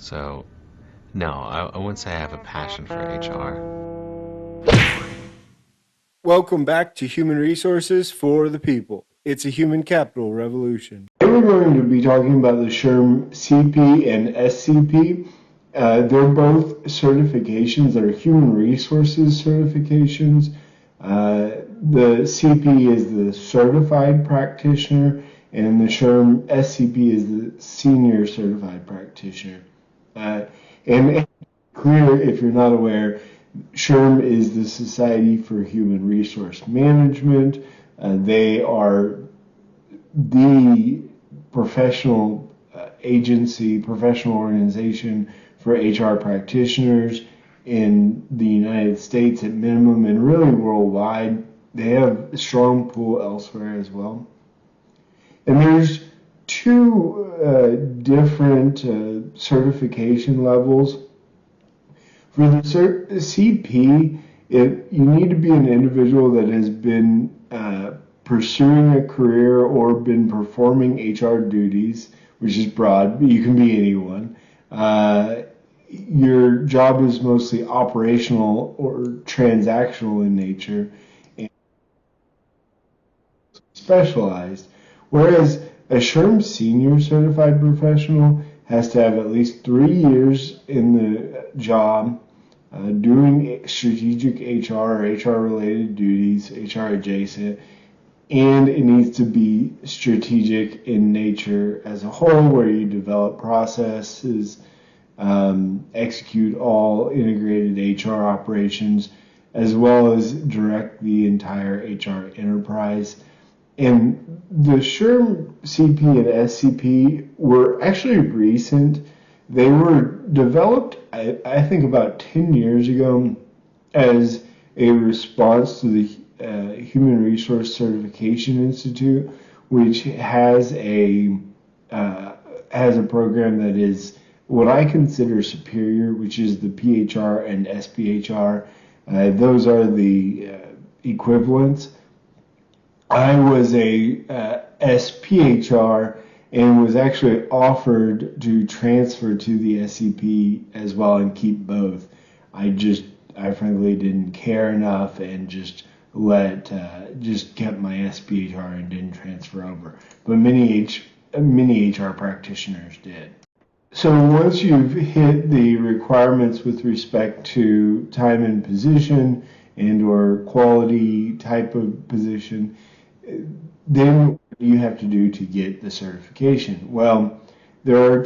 So, no, I wouldn't say I have a passion for HR. Welcome back to Human Resources for the People. It's a human capital revolution. Today we're going to be talking about the SHRM CP and SCP. They're both certifications that are human resources certifications. The CP is the certified practitioner, and the SHRM SCP is the senior certified practitioner. And clear, if you're not aware, SHRM is the Society for Human Resource Management. They are the professional agency, professional organization for HR practitioners in the United States at minimum, and really worldwide. They have a strong pool elsewhere as well. And there's two different certification levels. For the CP, you need to be an individual that has been pursuing a career or been performing HR duties, which is broad, but you can be anyone. Your job is mostly operational or transactional in nature and specialized, whereas a SHRM senior certified professional has to have at least 3 years in the job doing strategic HR or HR related duties, HR adjacent, and it needs to be strategic in nature as a whole, where you develop processes, execute all integrated HR operations, as well as direct the entire HR enterprise. And the SHRM CP and SCP were actually recent. They were developed, I think, about 10 years ago as a response to the Human Resource Certification Institute, which has a program that is what I consider superior, which is the PHR and SPHR. Those are the equivalents. I was a SPHR and was actually offered to transfer to the SCP as well and keep both. I frankly didn't care enough and just kept my SPHR and didn't transfer over. But many HR practitioners did. So once you've hit the requirements with respect to time and position and or quality type of position, then what do you have to do to get the certification? Well, there are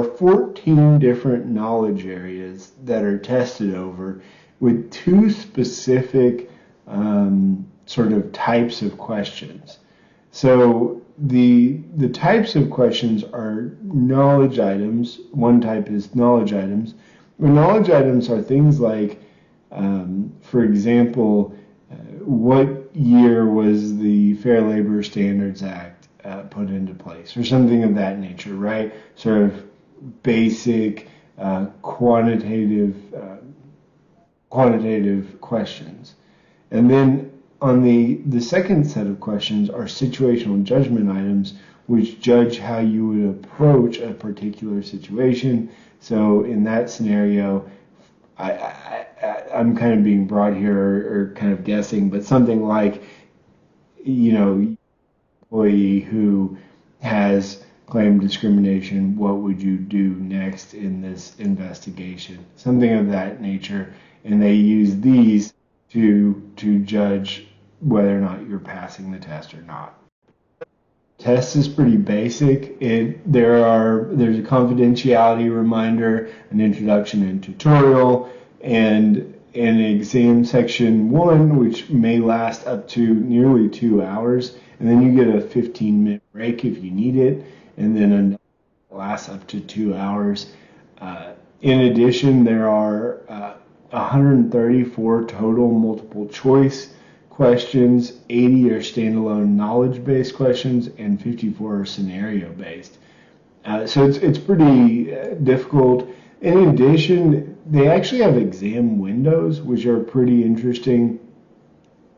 14 different knowledge areas that are tested over with two specific sort of types of questions. So the types of questions are knowledge items. One type is knowledge items. Well, knowledge items are things like, for example, what year was the Fair Labor Standards Act put into place, or something of that nature, right? Sort of basic quantitative questions. And then on the second set of questions are situational judgment items, which judge how you would approach a particular situation. So in that scenario, I'm kind of being broad here or kind of guessing, but something like, employee who has claimed discrimination, what would you do next in this investigation? Something of that nature. And they use these to judge whether or not you're passing the test or not. The test is pretty basic. There's a confidentiality reminder, an introduction and tutorial, and an exam section 1, which may last up to nearly 2 hours, and then you get a 15-minute break if you need it, and then another lasts up to 2 hours. In addition, there are 134 total multiple choice questions, 80 are standalone knowledge-based questions, and 54 are scenario-based. So it's pretty difficult. In addition, they actually have exam windows, which are pretty interesting.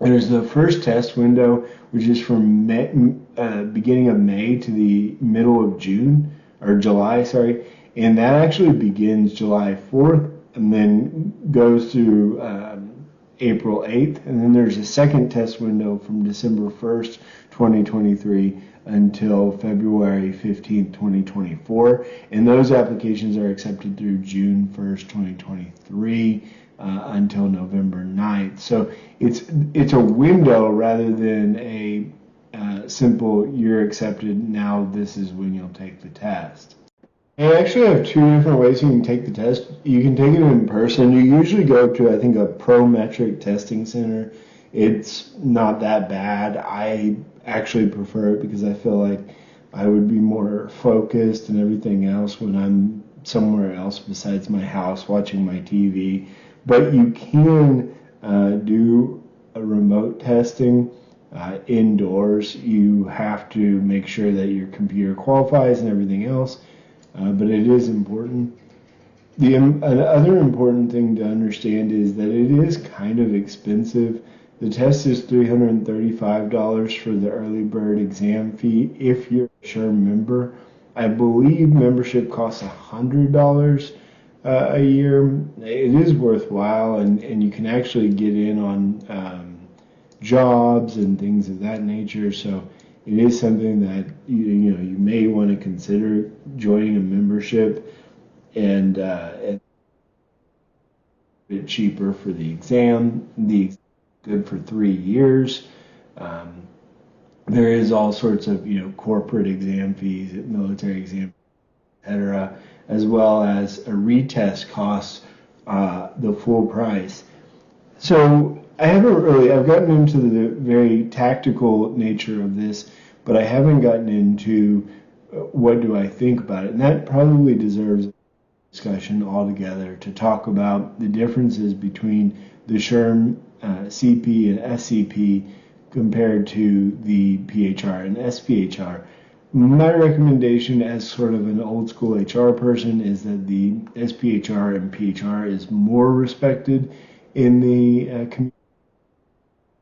There's the first test window, which is from beginning of May to the middle of June, or July, sorry. And that actually begins July 4th and then goes through April 8th. And then there's a second test window from December 1st, 2023 until February 15th, 2024. And those applications are accepted through June 1st, 2023 until November 9th. So it's a window rather than a simple, you're accepted, now this is when you'll take the test. I actually have two different ways you can take the test. You can take it in person. You usually go to, I think, a Prometric testing center. It's not that bad. I actually prefer it because I feel like I would be more focused and everything else when I'm somewhere else besides my house watching my TV. But you can do a remote testing indoors. You have to make sure that your computer qualifies and everything else. But it is important. The other important thing to understand is that it is kind of expensive. The test is $335 for the early bird exam fee if you're a SHRM member. I believe membership costs $100 a year. It is worthwhile, and you can actually get in on jobs and things of that nature. So it is something that you may want to consider joining a membership, and it's a bit cheaper for the exam. The exam is good for 3 years. There is all sorts of corporate exam fees, military exam, etc., as well as a retest costs the full price. So I've gotten into the very tactical nature of this, but I haven't gotten into what do I think about it. And that probably deserves a discussion altogether to talk about the differences between the SHRM CP and SCP compared to the PHR and SPHR. My recommendation as sort of an old school HR person is that the SPHR and PHR is more respected in the community.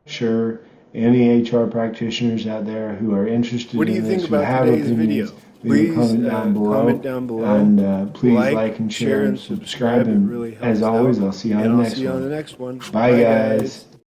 Sure, any HR practitioners out there who are interested What do you in think this, who about have today's opinions, video? leave a Please comment down below, and please like and share and subscribe. It And really helps as always, out. I'll see you on And the I'll next see you on one. the next one. Bye, guys.